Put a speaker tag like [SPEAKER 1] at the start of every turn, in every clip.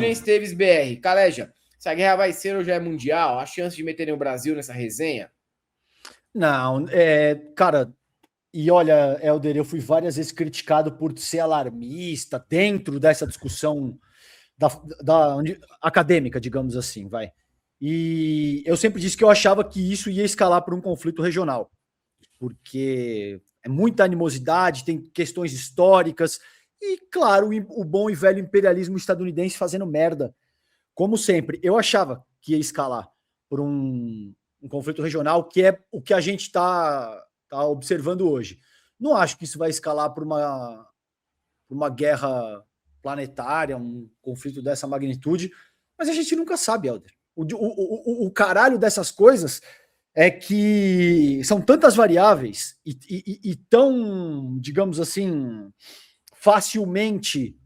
[SPEAKER 1] William Esteves BR. Caleja, se a guerra vai ser ou já é mundial, a chance de meterem o Brasil nessa resenha?
[SPEAKER 2] Não, cara, e olha, Helder, eu fui várias vezes criticado por ser alarmista dentro dessa discussão acadêmica, digamos assim, vai. E eu sempre disse que eu achava que isso ia escalar para um conflito regional, porque é muita animosidade, tem questões históricas, e, claro, o bom e velho imperialismo estadunidense fazendo merda. Como sempre, eu achava que ia escalar por um conflito regional, que é o que a gente está observando hoje. Não acho que isso vai escalar por uma guerra planetária, um conflito dessa magnitude, mas a gente nunca sabe, Helder. O caralho dessas coisas é que são tantas variáveis e tão, digamos assim, facilmente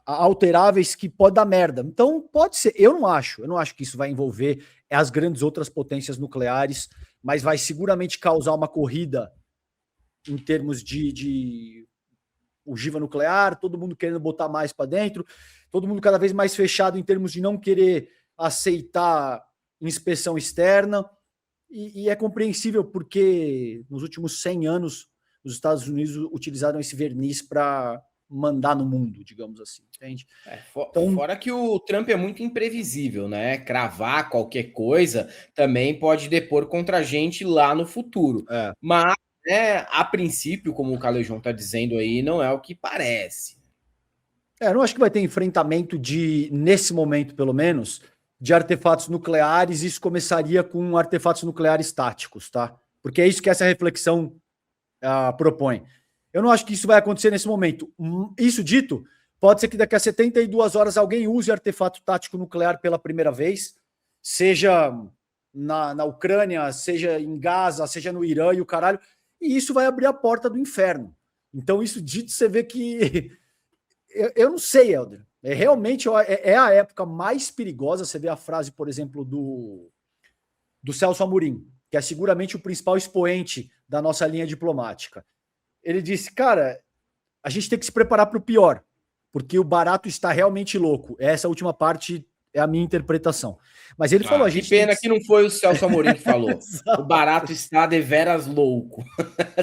[SPEAKER 2] alteráveis que pode dar merda. Então, pode ser. Eu não acho que isso vai envolver as grandes outras potências nucleares, mas vai seguramente causar uma corrida em termos de ogiva nuclear, todo mundo querendo botar mais para dentro, todo mundo cada vez mais fechado em termos de não querer aceitar inspeção externa. E é compreensível porque nos últimos 100 anos os Estados Unidos utilizaram esse verniz para mandar no mundo, digamos assim, entende?
[SPEAKER 1] Então, fora que o Trump é muito imprevisível, né? Cravar qualquer coisa também pode depor contra a gente lá no futuro. Mas, né, a princípio, como o Calejão está dizendo aí, não é o que parece.
[SPEAKER 2] Eu não acho que vai ter enfrentamento nesse momento, pelo menos, de artefatos nucleares. Isso começaria com artefatos nucleares táticos, tá? Porque é isso que essa reflexão propõe. Eu não acho que isso vai acontecer nesse momento. Isso dito, pode ser que daqui a 72 horas alguém use artefato tático nuclear pela primeira vez, seja na Ucrânia, seja em Gaza, seja no Irã e o caralho, e isso vai abrir a porta do inferno. Então, isso dito, você vê que... eu não sei, Helder. Realmente é a época mais perigosa. Você vê a frase, por exemplo, do Celso Amorim, que é seguramente o principal expoente da nossa linha diplomática. Ele disse, cara, a gente tem que se preparar para o pior, porque o barato está realmente louco. Essa última parte é a minha interpretação. Mas ele falou, a gente...
[SPEAKER 1] Que pena que não foi o Celso Amorim que falou. O barato está deveras louco.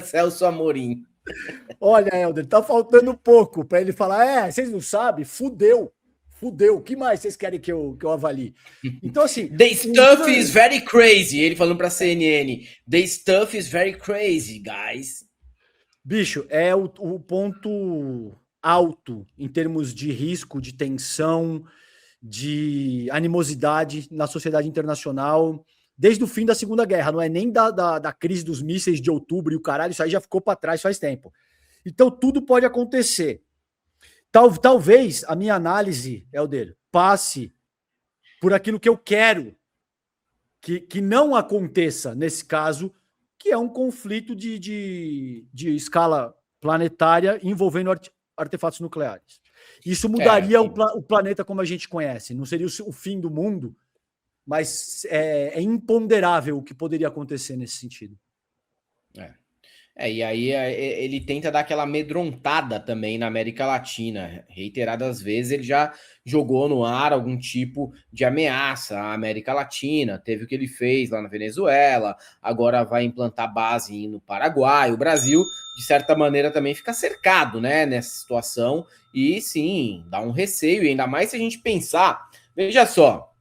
[SPEAKER 1] Celso Amorim.
[SPEAKER 2] Olha, Helder, tá faltando pouco para ele falar, vocês não sabem? Fudeu. O que mais vocês querem que eu avalie? Então, assim...
[SPEAKER 1] The stuff is very crazy. Ele falando para a CNN. The stuff is very crazy, guys.
[SPEAKER 2] Bicho, é o ponto alto em termos de risco, de tensão, de animosidade na sociedade internacional desde o fim da Segunda Guerra. Não é nem da crise dos mísseis de outubro e o caralho, isso aí já ficou para trás faz tempo. Então, tudo pode acontecer. Talvez a minha análise, Helder, passe por aquilo que eu quero que não aconteça nesse caso, que é um conflito de escala planetária envolvendo artefatos nucleares. Isso mudaria o planeta como a gente conhece. Não seria o fim do mundo, mas é imponderável o que poderia acontecer nesse sentido.
[SPEAKER 1] E aí ele tenta dar aquela amedrontada também na América Latina. Reiteradas vezes ele já jogou no ar algum tipo de ameaça à América Latina. Teve o que ele fez lá na Venezuela, agora vai implantar base no Paraguai. O Brasil, de certa maneira, também fica cercado, né, nessa situação. E sim, dá um receio, e ainda mais se a gente pensar, veja só,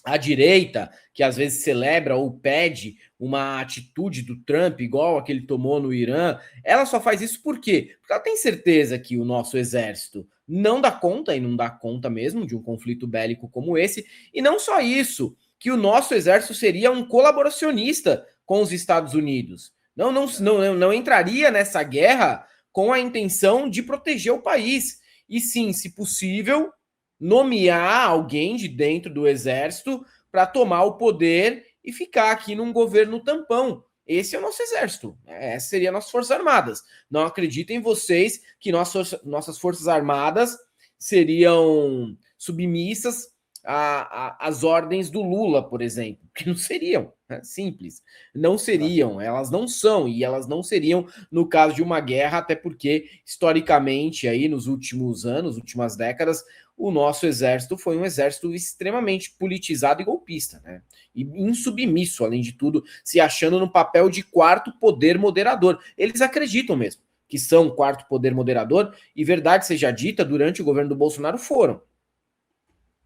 [SPEAKER 1] a direita, que às vezes celebra ou pede uma atitude do Trump, igual a que ele tomou no Irã, ela só faz isso por quê? Porque ela tem certeza que o nosso exército não dá conta, e não dá conta mesmo, de um conflito bélico como esse, e não só isso, que o nosso exército seria um colaboracionista com os Estados Unidos. Não entraria nessa guerra com a intenção de proteger o país. E sim, se possível, nomear alguém de dentro do exército para tomar o poder e ficar aqui num governo tampão. Esse é o nosso exército, essas seriam nossas forças armadas. Não acreditem vocês que nossas forças armadas seriam submissas as ordens do Lula, por exemplo, que não seriam, né? Simples, não seriam, elas não são, e elas não seriam no caso de uma guerra, até porque, historicamente, aí nos últimos anos, últimas décadas, o nosso exército foi um exército extremamente politizado e golpista, né? E insubmisso, além de tudo, se achando no papel de quarto poder moderador. Eles acreditam mesmo que são quarto poder moderador, e verdade seja dita, durante o governo do Bolsonaro foram.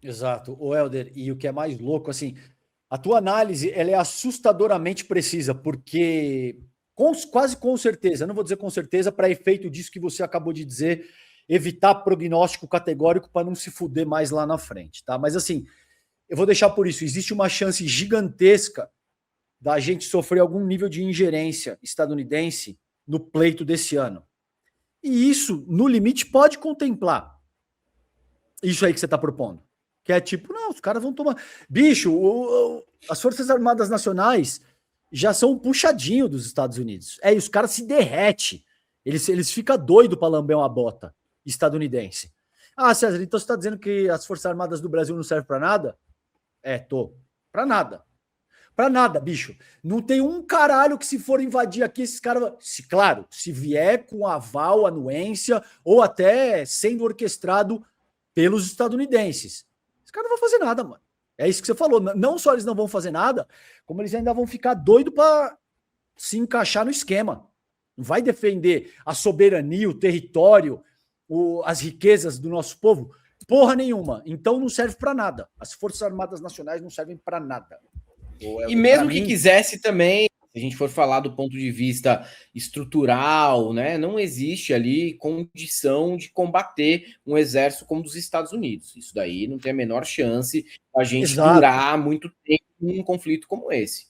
[SPEAKER 2] Exato, o Helder, e o que é mais louco, assim, a tua análise ela é assustadoramente precisa, porque quase com certeza, não vou dizer com certeza, para efeito disso que você acabou de dizer, evitar prognóstico categórico para não se fuder mais lá na frente, tá? Mas assim, eu vou deixar por isso, existe uma chance gigantesca da gente sofrer algum nível de ingerência estadunidense no pleito desse ano. E isso, no limite, pode contemplar isso aí que você está propondo. Que é tipo, não, os caras vão tomar. Bicho, as Forças Armadas Nacionais já são um puxadinho dos Estados Unidos. E os caras se derretem. Eles ficam doidos para lamber uma bota estadunidense. Ah, César, então você está dizendo que as Forças Armadas do Brasil não servem para nada? Tô. Para nada. Para nada, bicho. Não tem um caralho que se for invadir aqui, esses caras... Claro, se vier com aval, anuência, ou até sendo orquestrado pelos estadunidenses. Os caras não vão fazer nada, mano. É isso que você falou. Não só eles não vão fazer nada, como eles ainda vão ficar doidos para se encaixar no esquema. Não vai defender a soberania, o território, as riquezas do nosso povo? Porra nenhuma. Então não serve para nada. As Forças Armadas Nacionais não servem para nada.
[SPEAKER 1] E mesmo que quisesse também, se a gente for falar do ponto de vista estrutural, né, não existe ali condição de combater um exército como o dos Estados Unidos. Isso daí não tem a menor chance a gente durar muito tempo num conflito como esse.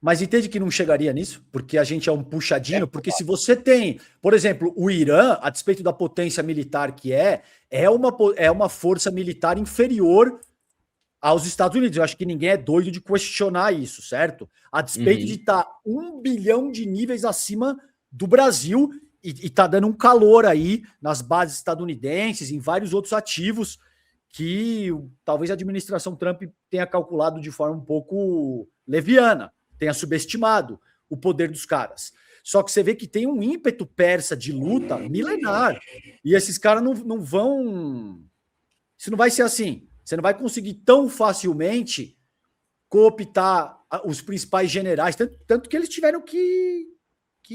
[SPEAKER 2] Mas entende que não chegaria nisso? Porque a gente é um puxadinho? Porque se você tem, por exemplo, o Irã, a despeito da potência militar que é uma força militar inferior aos Estados Unidos. Eu acho que ninguém é doido de questionar isso, certo? A despeito de estar 1 bilhão de níveis acima do Brasil e tá dando um calor aí nas bases estadunidenses, em vários outros ativos que talvez a administração Trump tenha calculado de forma um pouco leviana, tenha subestimado o poder dos caras. Só que você vê que tem um ímpeto persa de luta milenar. E esses caras não vão... Isso não vai ser assim. Você não vai conseguir tão facilmente cooptar os principais generais, tanto que eles tiveram que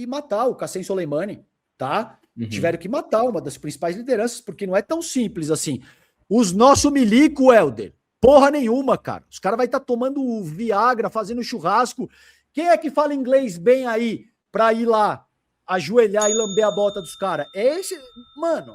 [SPEAKER 2] matar o Qassem Soleimani, tá? Tiveram que matar uma das principais lideranças, porque não é tão simples assim. Os nossos milico, Helder, porra nenhuma, cara. Os caras vão estar tomando Viagra, fazendo churrasco. Quem é que fala inglês bem aí pra ir lá ajoelhar e lamber a bota dos caras? É esse... Mano...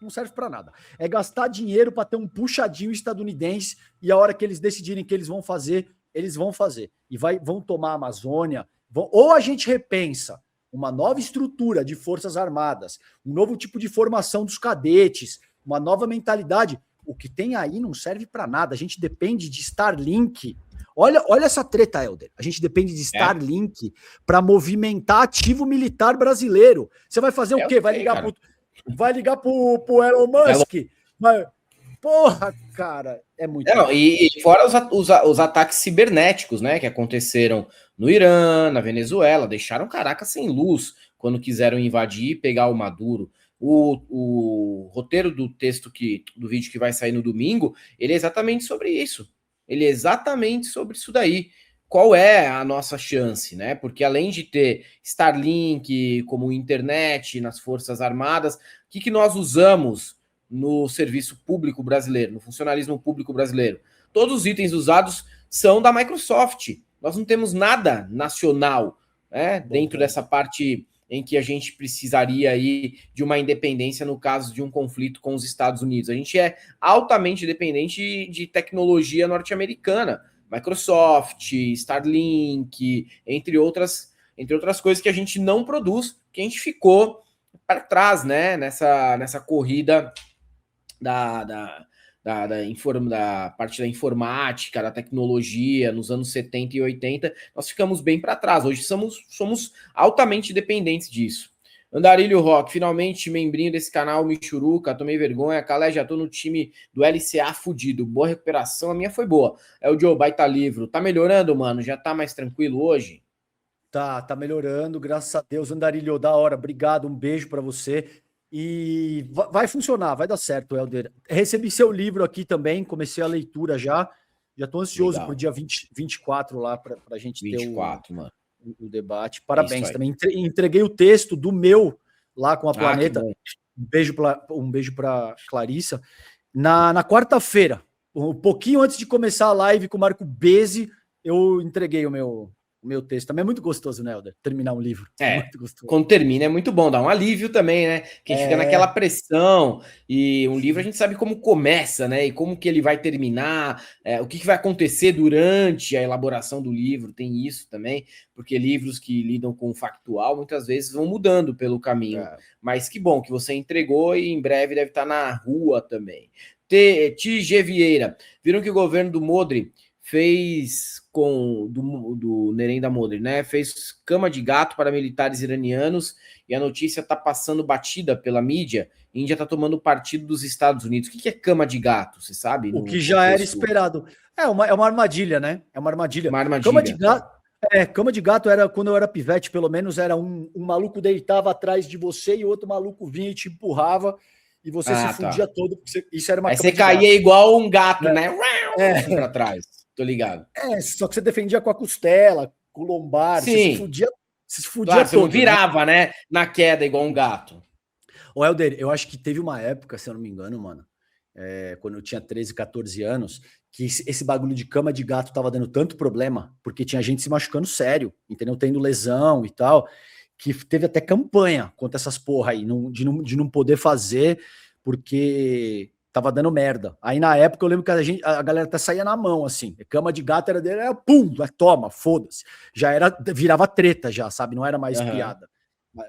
[SPEAKER 2] não serve para nada. É gastar dinheiro para ter um puxadinho estadunidense e a hora que eles decidirem que eles vão fazer, eles vão fazer. E vão tomar a Amazônia. Ou a gente repensa uma nova estrutura de forças armadas, um novo tipo de formação dos cadetes, uma nova mentalidade. O que tem aí não serve para nada. A gente depende de Starlink. Olha essa treta, Helder. A gente depende de Starlink para movimentar ativo militar brasileiro. Você vai fazer o quê? Vai ligar pro Elon Musk? Mas, porra, cara, é muito...
[SPEAKER 1] E fora os ataques cibernéticos, né, que aconteceram no Irã, na Venezuela, deixaram Caracas sem luz quando quiseram invadir e pegar o Maduro. O roteiro do texto do vídeo que vai sair no domingo, ele é exatamente sobre isso. Ele é exatamente sobre isso daí. Qual é a nossa chance, né? Porque além de ter Starlink como internet nas Forças Armadas, o que nós usamos no serviço público brasileiro, no funcionalismo público brasileiro? Todos os itens usados são da Microsoft. Nós não temos nada nacional, né? Dentro dessa parte em que a gente precisaria aí de uma independência no caso de um conflito com os Estados Unidos. A gente é altamente dependente de tecnologia norte-americana. Microsoft, Starlink, entre outras coisas que a gente não produz, que a gente ficou para trás, né? Nessa corrida da parte da informática, da tecnologia, nos anos 70 e 80, nós ficamos bem para trás. Hoje somos altamente dependentes disso. Andarilho Rock, finalmente membrinho desse canal Michuruca, tomei vergonha, Calé, já tô no time do LCA fudido, boa recuperação, a minha foi boa. É o Joe Baita Livro, tá melhorando, mano? Já tá mais tranquilo hoje?
[SPEAKER 2] Tá melhorando, graças a Deus. Andarilho, da hora, obrigado, um beijo para você. E vai funcionar, vai dar certo, Helder. Recebi seu livro aqui também, comecei a leitura já. Já tô ansioso pro
[SPEAKER 1] Legal,
[SPEAKER 2] dia 24 lá para a gente ter
[SPEAKER 1] 24, mano.
[SPEAKER 2] o debate.
[SPEAKER 1] É isso
[SPEAKER 2] Parabéns
[SPEAKER 1] aí.
[SPEAKER 2] também. Entreguei o texto do meu lá com a
[SPEAKER 1] Ah, que
[SPEAKER 2] Planeta.
[SPEAKER 1] bom.
[SPEAKER 2] Um beijo para Clarissa. Na quarta-feira, um pouquinho antes de começar a live com o Marco Bezzi, eu entreguei o meu texto. Também é muito gostoso, né, Helder? Terminar um livro. É
[SPEAKER 1] É,
[SPEAKER 2] muito gostoso.
[SPEAKER 1] quando termina é muito bom, dá um alívio também, né? Que a gente fica naquela
[SPEAKER 2] É,
[SPEAKER 1] pressão, e um livro a gente sabe como começa, né? E como que ele vai terminar, o que vai acontecer durante a elaboração do livro, tem isso também, porque livros que lidam com o factual muitas vezes vão mudando pelo caminho.
[SPEAKER 2] é.
[SPEAKER 1] Mas que bom que você entregou e em breve deve estar na rua também. TG Vieira, viram que o governo do Modri fez do Nerenda Modri, né? Fez cama de gato para militares iranianos e a notícia está passando batida pela mídia. A Índia está tomando partido dos Estados Unidos. O que é cama de gato? Você sabe
[SPEAKER 2] O
[SPEAKER 1] no
[SPEAKER 2] que já era
[SPEAKER 1] contexto?
[SPEAKER 2] esperado. É uma armadilha, né? É uma armadilha.
[SPEAKER 1] Uma
[SPEAKER 2] Cama de
[SPEAKER 1] armadilha, tá?
[SPEAKER 2] gato. Cama de gato era quando eu era pivete, pelo menos era um maluco deitava atrás de você e o outro maluco vinha e te empurrava e você se
[SPEAKER 1] Ah, tá.
[SPEAKER 2] fudia todo, porque isso era uma
[SPEAKER 1] Aí
[SPEAKER 2] cama
[SPEAKER 1] você
[SPEAKER 2] de gato.
[SPEAKER 1] caía igual um gato, né? Assim
[SPEAKER 2] É,
[SPEAKER 1] para trás. Tô ligado.
[SPEAKER 2] só que você defendia com a costela, com o lombar,
[SPEAKER 1] Sim,
[SPEAKER 2] você se fudia
[SPEAKER 1] claro, você não
[SPEAKER 2] todo, né?
[SPEAKER 1] virava, né? Na queda igual um gato.
[SPEAKER 2] O Helder, eu acho que teve uma época, se eu não me engano, mano, quando eu tinha 13, 14 anos, que esse bagulho de cama de gato tava dando tanto problema, porque tinha gente se machucando sério, entendeu? Tendo lesão e tal, que teve até campanha contra essas porra aí, de não poder fazer, porque tava dando merda. Aí na época eu lembro que a galera até saía na mão, assim. Cama de gato era dele, era pum, toma, foda-se. Já era, virava treta já, sabe? Não era mais
[SPEAKER 1] Aham.
[SPEAKER 2] piada.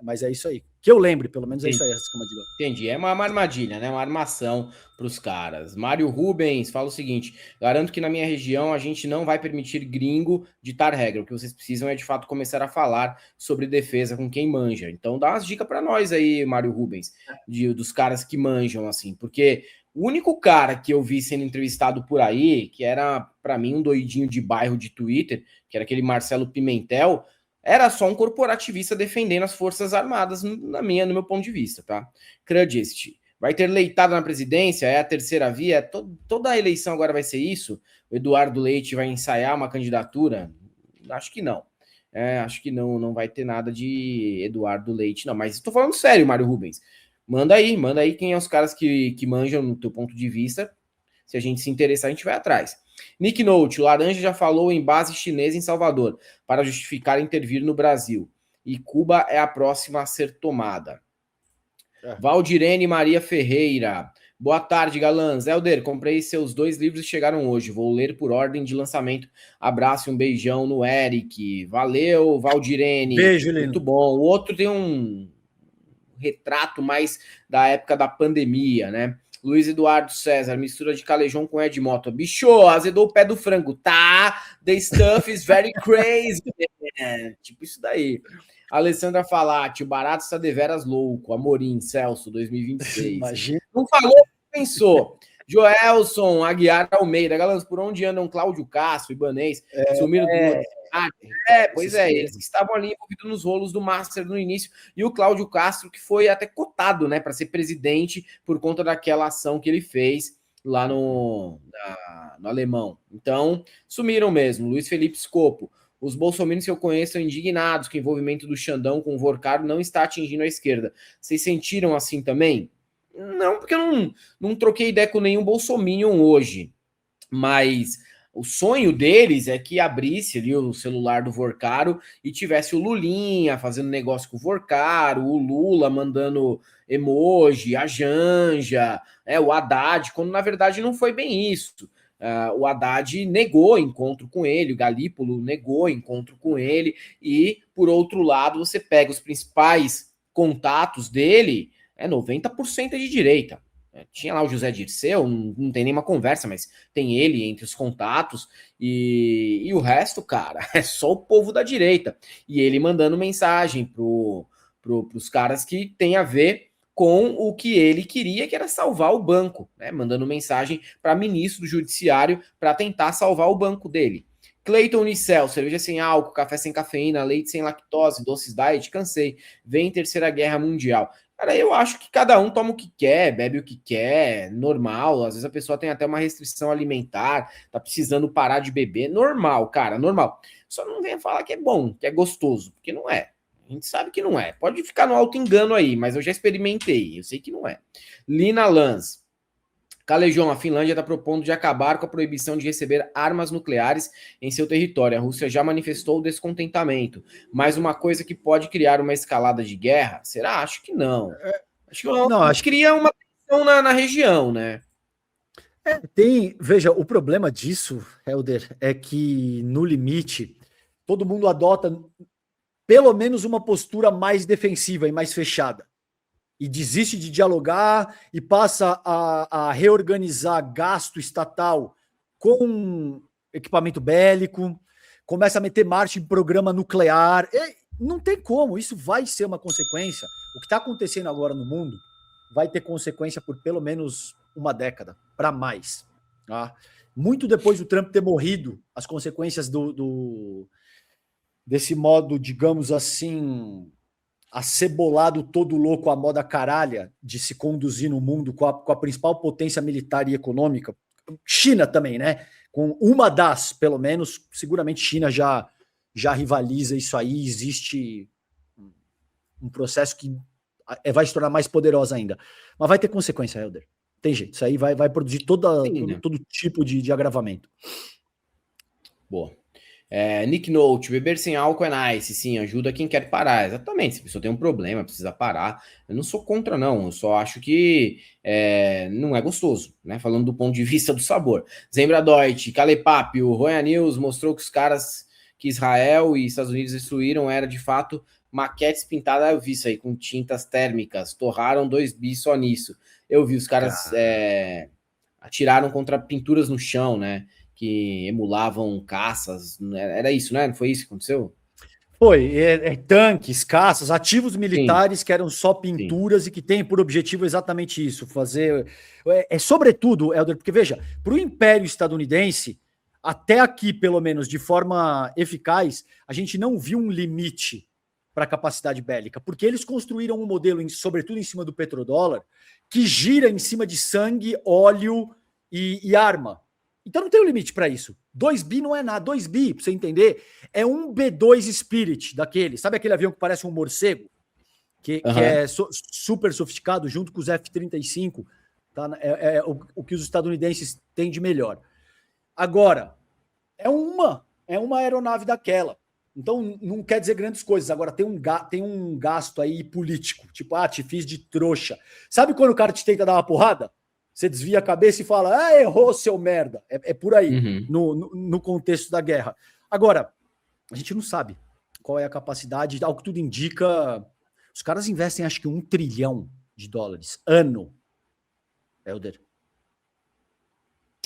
[SPEAKER 2] Mas é isso aí. Que eu lembre, pelo menos é isso
[SPEAKER 1] Entendi.
[SPEAKER 2] aí, essa cama de gato.
[SPEAKER 1] Entendi. É uma armadilha, né? Uma armação para os caras. Mário Rubens fala o seguinte: garanto que na minha região a gente não vai permitir gringo ditar regra. O que vocês precisam é de fato começar a falar sobre defesa com quem manja. Então dá umas dicas para nós aí, Mário Rubens, dos caras que manjam, assim, porque o único cara que eu vi sendo entrevistado por aí, que era para mim um doidinho de bairro de Twitter, que era aquele Marcelo Pimentel, era só um corporativista defendendo as Forças Armadas, no meu ponto de vista, tá? Crudist, vai ter leitada na presidência, é a terceira via, toda a eleição agora vai ser isso? O Eduardo Leite vai ensaiar uma candidatura? Acho que não. Acho que não vai ter nada de Eduardo Leite, não. Mas estou falando sério, Mário Rubens. Manda aí quem é os caras que manjam no teu ponto de vista. Se a gente se interessar, a gente vai atrás. Nick Note, o Laranja já falou em base chinesa em Salvador para justificar intervir no Brasil. E Cuba é a próxima a ser tomada. Valdirene Maria Ferreira. Boa tarde, galãs. Helder, comprei seus 2 livros e chegaram hoje. Vou ler por ordem de lançamento. Abraço e um beijão no Eric. Valeu, Valdirene.
[SPEAKER 2] Beijo,
[SPEAKER 1] Muito
[SPEAKER 2] Lino.
[SPEAKER 1] bom. O outro tem um retrato mais da época da pandemia, né? Luiz Eduardo César, mistura de Calejão com Ed Mota. Bicho, azedou o pé do frango. Tá, the stuff is very crazy, man. Tipo isso daí. Alessandra Falati, o barato está deveras louco. Amorim, Celso, 2026.
[SPEAKER 2] Imagina.
[SPEAKER 1] Não falou, pensou. Joelson, Aguiar Almeida. Galãs, por onde andam Cláudio Castro, Ibanês? Sumiram do noticiário? Pois é, eles que estavam ali envolvidos nos rolos do Master no início. E o Cláudio Castro, que foi até cotado, né, para ser presidente por conta daquela ação que ele fez lá no Alemão. Então, sumiram mesmo. Luiz Felipe Scopo. Os bolsominions que eu conheço são indignados que o envolvimento do Xandão com o Vorcaro não está atingindo a esquerda. Vocês sentiram assim também? Não, porque eu não troquei ideia com nenhum bolsominion hoje. Mas o sonho deles é que abrisse ali o celular do Vorcaro e tivesse o Lulinha fazendo negócio com o Vorcaro, o Lula mandando emoji, a Janja, o Haddad, quando na verdade não foi bem isso. O Haddad negou encontro com ele, o Galípolo negou encontro com ele, e por outro lado, você pega os principais contatos dele, 90% de direita. Tinha lá o José Dirceu, não tem nenhuma conversa, mas tem ele entre os contatos, e o resto, cara, é só o povo da direita. E ele mandando mensagem pro os caras que tem a ver com o que ele queria, que era salvar o banco, né? Mandando mensagem para ministro do Judiciário para tentar salvar o banco dele. Clayton Unicel, cerveja sem álcool, café sem cafeína, leite sem lactose, doces diet, cansei. Vem Terceira Guerra Mundial. Cara, eu acho que cada um toma o que quer, bebe o que quer, normal. Às vezes a pessoa tem até uma restrição alimentar, tá precisando parar de beber. Normal, cara, normal. Só não venha falar que é bom, que é gostoso, porque não é. A gente sabe que não é. Pode ficar no alto engano aí, mas eu já experimentei. Eu sei que não é. Lina Lanz. Calejão, a Finlândia está propondo de acabar com a proibição de receber armas nucleares em seu território. A Rússia já manifestou descontentamento. Mas uma coisa que pode criar uma escalada de guerra? Será? Acho que não. Acho que não, acho que cria uma tensão na região, né?
[SPEAKER 2] Veja, o problema disso, Helder, é que no limite todo mundo adota pelo menos uma postura mais defensiva e mais fechada. E desiste de dialogar e passa a reorganizar gasto estatal com equipamento bélico, começa a meter marcha em programa nuclear. Não tem como, isso vai ser uma consequência. O que está acontecendo agora no mundo vai ter consequência por pelo menos uma década, para mais. Tá? Muito depois do Trump ter morrido, as consequências desse modo, digamos assim, acebolado todo louco à moda caralha de se conduzir no mundo com a principal potência militar e econômica, China também, né? Com uma das, pelo menos, seguramente China já rivaliza isso aí, existe um processo que vai se tornar mais poderosa ainda. Mas vai ter consequência, Helder. Tem jeito, isso aí vai produzir todo tipo de agravamento.
[SPEAKER 1] Boa. Nick Note, beber sem álcool é nice, sim, ajuda quem quer parar. Exatamente, se a pessoa tem um problema, precisa parar. Eu não sou contra, não, eu só acho que não é gostoso, né? Falando do ponto de vista do sabor. Zembra Deutsch, Calepap, o Roya News mostrou que os caras que Israel e Estados Unidos destruíram era de fato maquetes pintadas, eu vi isso aí, com tintas térmicas, torraram 2 bi só nisso. Eu vi os caras atiraram contra pinturas no chão, né? Que emulavam caças, era isso, né? Não foi isso que aconteceu?
[SPEAKER 2] Foi, tanques, caças, ativos militares que eram só pinturas e que têm por objetivo exatamente isso, fazer... sobretudo, Helder, porque veja, para o Império Estadunidense, até aqui, pelo menos, de forma eficaz, a gente não viu um limite para a capacidade bélica, porque eles construíram um modelo, sobretudo em cima do petrodólar, que gira em cima de sangue, óleo e arma. Então não tem um limite para isso. 2 bi não é nada. 2 bi, para você entender, é um B-2 Spirit daquele. Sabe aquele avião que parece um morcego? Que é super sofisticado, junto com os F-35. Tá? O que os estadunidenses têm de melhor. Agora, é uma aeronave daquela. Então não quer dizer grandes coisas. Agora tem um gasto aí político. Tipo, te fiz de trouxa. Sabe quando o cara te tenta dar uma porrada? Você desvia a cabeça e fala, errou, seu merda. É por aí, no contexto da guerra. Agora, a gente não sabe qual é a capacidade, ao que tudo indica, os caras investem acho que $1 trilhão ano, Helder.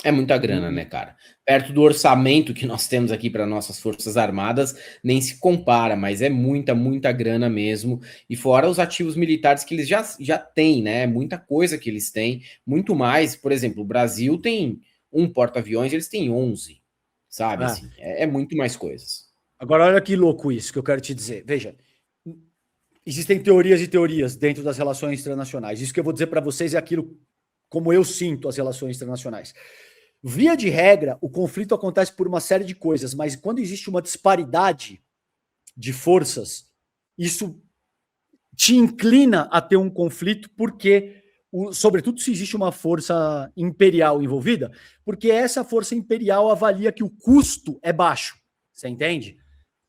[SPEAKER 1] É muita grana, né, cara? Perto do orçamento que nós temos aqui para nossas Forças Armadas, nem se compara, mas é muita, muita grana mesmo. E fora os ativos militares que eles já têm, né? Muita coisa que eles têm, muito mais. Por exemplo, o Brasil tem um porta-aviões, eles têm 11, sabe? Assim, é muito mais coisas.
[SPEAKER 2] Agora, olha que louco isso que eu quero te dizer. Veja, existem teorias e teorias dentro das relações internacionais. Isso que eu vou dizer para vocês é aquilo como eu sinto as relações internacionais. Via de regra, o conflito acontece por uma série de coisas, mas quando existe uma disparidade de forças, isso te inclina a ter um conflito, porque, sobretudo se existe uma força imperial envolvida, porque essa força imperial avalia que o custo é baixo. Você entende?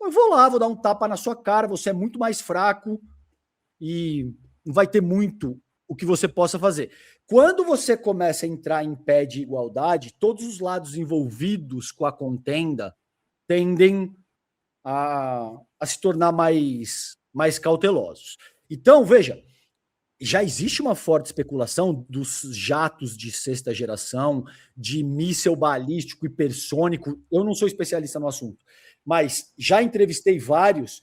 [SPEAKER 2] Eu vou lá, vou dar um tapa na sua cara, você é muito mais fraco e não vai ter muito o que você possa fazer. Quando você começa a entrar em pé de igualdade, todos os lados envolvidos com a contenda tendem a se tornar mais cautelosos. Então, veja, já existe uma forte especulação dos jatos de sexta geração, de míssil balístico hipersônico. Eu não sou especialista no assunto, mas já entrevistei vários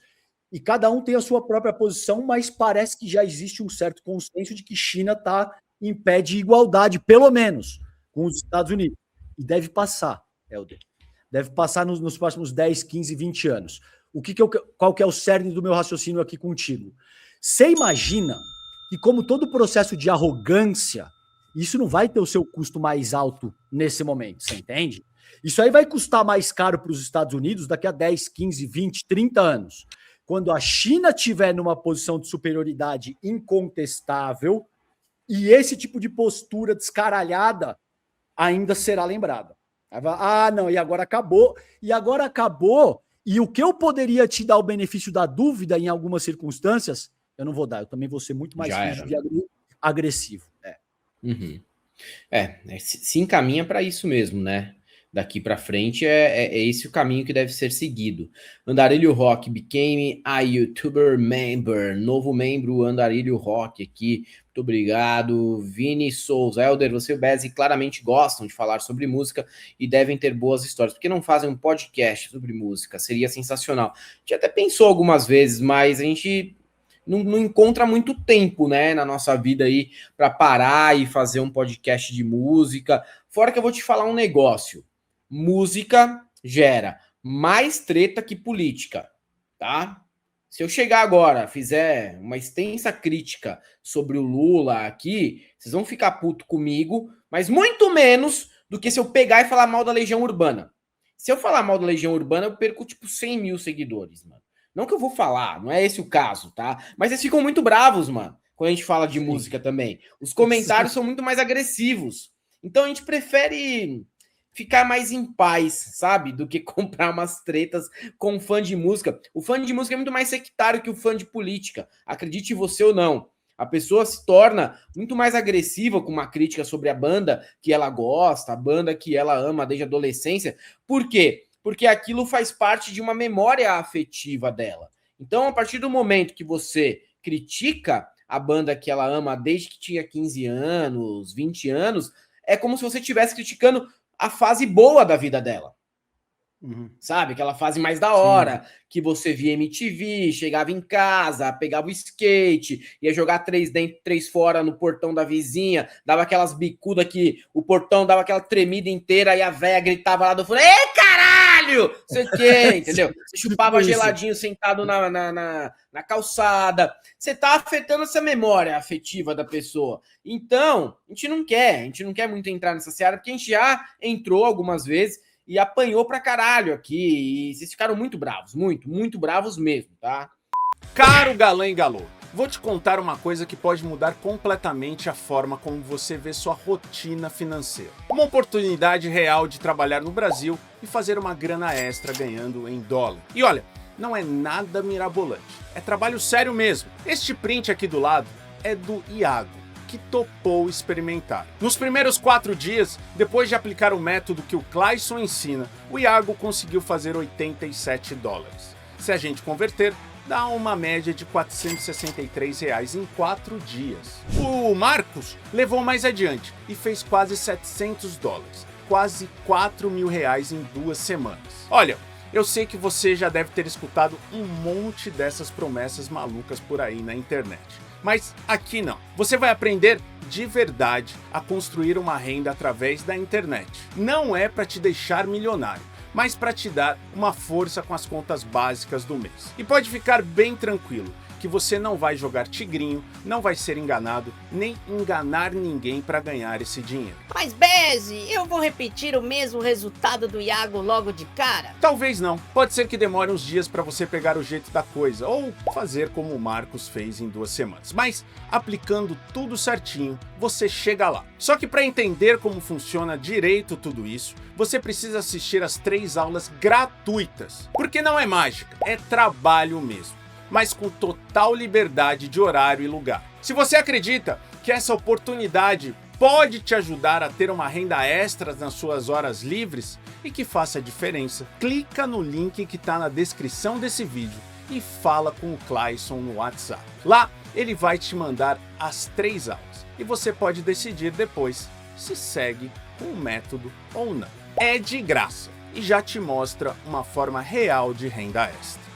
[SPEAKER 2] E cada um tem a sua própria posição, mas parece que já existe um certo consenso de que China está em pé de igualdade, pelo menos, com os Estados Unidos. E deve passar, Helder. Deve passar nos próximos 10, 15, 20 anos. Qual que é o cerne do meu raciocínio aqui contigo? Você imagina que, como todo processo de arrogância, isso não vai ter o seu custo mais alto nesse momento, você entende? Isso aí vai custar mais caro para os Estados Unidos daqui a 10, 15, 20, 30 anos. Quando a China estiver numa posição de superioridade incontestável, e esse tipo de postura descaralhada ainda será lembrada. Ah, não, e agora acabou. E o que eu poderia te dar o benefício da dúvida em algumas circunstâncias, eu não vou dar. Eu também vou ser muito mais agressivo.
[SPEAKER 1] Uhum. Se encaminha para isso mesmo, né? Daqui para frente é esse o caminho que deve ser seguido. Andarilho Rock became a YouTuber member. Novo membro Andarilho Rock aqui. Muito obrigado. Vini Souza. Helder, você e o Bezzi claramente gostam de falar sobre música e devem ter boas histórias. Por que não fazem um podcast sobre música? Seria sensacional. A gente até pensou algumas vezes, mas a gente não encontra muito tempo, né, na nossa vida aí para parar e fazer um podcast de música. Fora que eu vou te falar um negócio. Música gera mais treta que política, tá? Se eu chegar agora, fizer uma extensa crítica sobre o Lula aqui, vocês vão ficar puto comigo, mas muito menos do que se eu pegar e falar mal da Legião Urbana. Se eu falar mal da Legião Urbana, eu perco tipo 100 mil seguidores, mano. Não que eu vou falar, não é esse o caso, tá? Mas eles ficam muito bravos, mano, quando a gente fala de música também. Os comentários são muito mais agressivos. Então a gente prefere ficar mais em paz, sabe? Do que comprar umas tretas com um fã de música. O fã de música é muito mais sectário que o fã de política. Acredite você ou não. A pessoa se torna muito mais agressiva com uma crítica sobre a banda que ela gosta, a banda que ela ama desde a adolescência. Por quê? Porque aquilo faz parte de uma memória afetiva dela. Então, a partir do momento que você critica a banda que ela ama desde que tinha 15 anos, 20 anos, é como se você estivesse criticando a fase boa da vida dela. Sabe? Aquela fase mais da hora, que você via MTV, chegava em casa, pegava o skate, ia jogar 3 dentro, 3 fora no portão da vizinha, dava aquelas bicudas que o portão dava aquela tremida inteira e a véia gritava lá do fundo, ei, caralho! Sei o quê, entendeu? Você chupava geladinho sentado na calçada. Você tá afetando essa memória afetiva da pessoa. Então, a gente não quer muito entrar nessa seara, porque a gente já entrou algumas vezes e apanhou pra caralho aqui, e vocês ficaram muito bravos, muito bravos mesmo, tá?
[SPEAKER 3] Caro galã e galô, vou te contar uma coisa que pode mudar completamente a forma como você vê sua rotina financeira. Uma oportunidade real de trabalhar no Brasil e fazer uma grana extra ganhando em dólar. E olha, não é nada mirabolante, é trabalho sério mesmo. Este print aqui do lado é do Iago, que topou experimentar. Nos primeiros 4 dias, depois de aplicar o método que o Clayson ensina, o Iago conseguiu fazer 87 dólares. Se a gente converter, dá uma média de R$ 463 em 4 dias. O Marcos levou mais adiante e fez quase 700 dólares, quase 4 mil reais em 2 semanas. Olha, eu sei que você já deve ter escutado um monte dessas promessas malucas por aí na internet. Mas aqui não. Você vai aprender de verdade a construir uma renda através da internet. Não é para te deixar milionário, mas para te dar uma força com as contas básicas do mês. E pode ficar bem tranquilo que você não vai jogar tigrinho, não vai ser enganado, nem enganar ninguém para ganhar esse dinheiro.
[SPEAKER 4] Mas Bezzi, eu vou repetir o mesmo resultado do Iago logo de cara?
[SPEAKER 3] Talvez não. Pode ser que demore uns dias para você pegar o jeito da coisa, ou fazer como o Marcos fez em 2 semanas. Mas, aplicando tudo certinho, você chega lá. Só que para entender como funciona direito tudo isso, você precisa assistir as 3 aulas gratuitas. Porque não é mágica, é trabalho mesmo, mas com total liberdade de horário e lugar. Se você acredita que essa oportunidade pode te ajudar a ter uma renda extra nas suas horas livres e que faça a diferença, clica no link que está na descrição desse vídeo e fala com o Clayson no WhatsApp. Lá ele vai te mandar as 3 aulas e você pode decidir depois se segue com o método ou não. É de graça e já te mostra uma forma real de renda extra.